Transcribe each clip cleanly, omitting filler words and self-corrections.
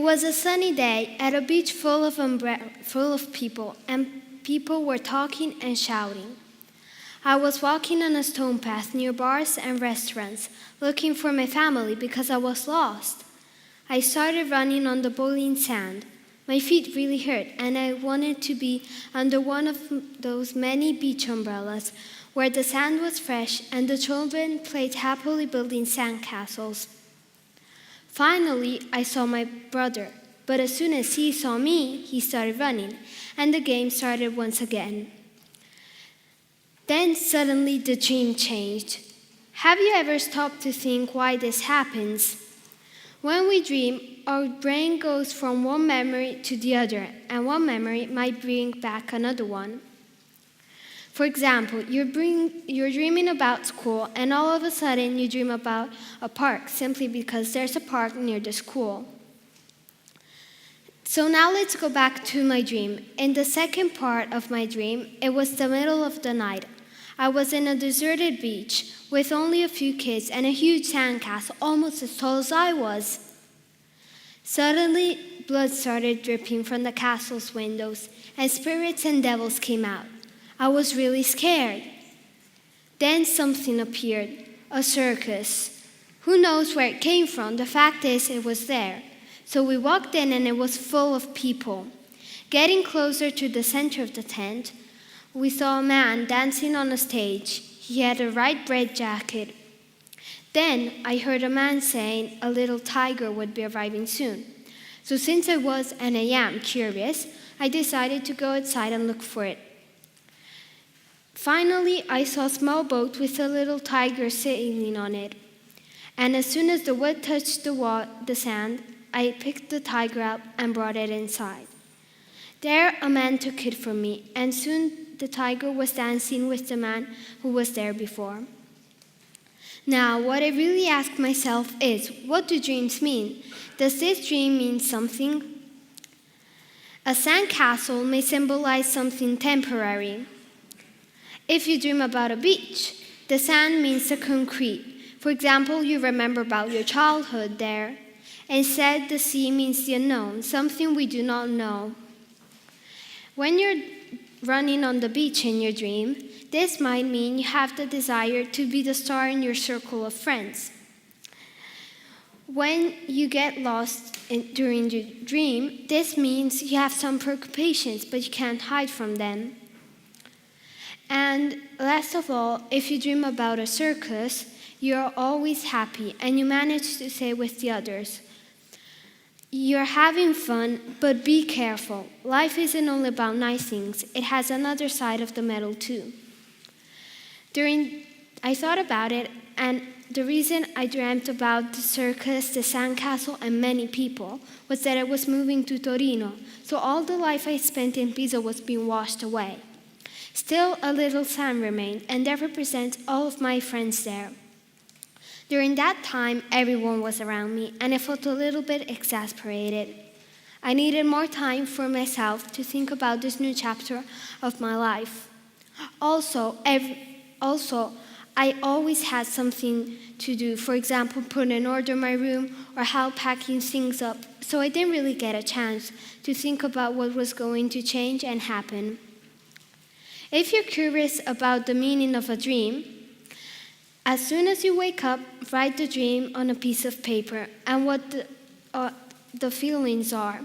was a sunny day at a beach full of people, and people were talking and shouting. I was walking on a stone path near bars and restaurants, looking for my family because I was lost. I started running on the boiling sand. My feet really hurt, and I wanted to be under one of those many beach umbrellas where the sand was fresh and the children played happily building sandcastles. Finally, I saw my brother, but as soon as he saw me, he started running, and the game started once again. Then suddenly the dream changed. Have you ever stopped to think why this happens? When we dream, our brain goes from one memory to the other, and one memory might bring back another one. For example, you're dreaming about school, and all of a sudden you dream about a park simply because there's a park near the school. So now let's go back to my dream. In the second part of my dream, it was the middle of the night. I was in a deserted beach with only a few kids and a huge sandcastle almost as tall as I was. Suddenly, blood started dripping from the castle's windows, and spirits and devils came out. I was really scared. Then something appeared, a circus. Who knows where it came from? The fact is, it was there. So we walked in and it was full of people. Getting closer to the center of the tent, we saw a man dancing on a stage. He had a bright red jacket. Then I heard a man saying a little tiger would be arriving soon. So since I was, and I am, curious, I decided to go outside and look for it. Finally, I saw a small boat with a little tiger sailing on it. And as soon as the wood touched the sand, I picked the tiger up and brought it inside. There, a man took it from me, and soon the tiger was dancing with the man who was there before. Now, what I really ask myself is, what do dreams mean? Does this dream mean something? A sandcastle may symbolize something temporary. If you dream about a beach, the sand means the concrete. For example, you remember about your childhood there. Instead, the sea means the unknown, something we do not know. When you're running on the beach in your dream, this might mean you have the desire to be the star in your circle of friends. When you get lost during the dream, this means you have some preoccupations, but you can't hide from them. And last of all, if you dream about a circus, you're always happy and you manage to stay with the others. You're having fun, but be careful. Life isn't only about nice things. It has another side of the medal too. I thought about it, and the reason I dreamt about the circus, the sandcastle, and many people was that I was moving to Torino, so all the life I spent in Pisa was being washed away. Still, a little sand remained, and that represents all of my friends there. During that time, everyone was around me, and I felt a little bit exasperated. I needed more time for myself to think about this new chapter of my life. Also, I always had something to do, for example, put in order my room or help packing things up, so I didn't really get a chance to think about what was going to change and happen. If you're curious about the meaning of a dream, as soon as you wake up, write the dream on a piece of paper and what the feelings are.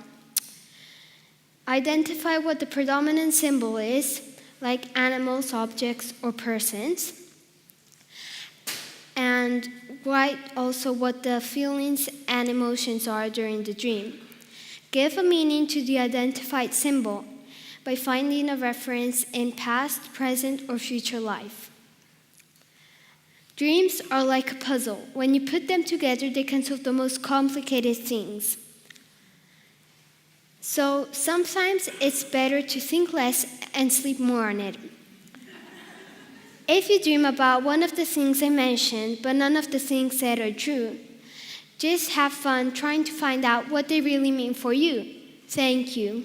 Identify what the predominant symbol is, like animals, objects, or persons. And write also what the feelings and emotions are during the dream. Give a meaning to the identified symbol by finding a reference in past, present, or future life. Dreams are like a puzzle. When you put them together, they can solve the most complicated things. So sometimes it's better to think less and sleep more on it. If you dream about one of the things I mentioned, but none of the things said are true, just have fun trying to find out what they really mean for you. Thank you.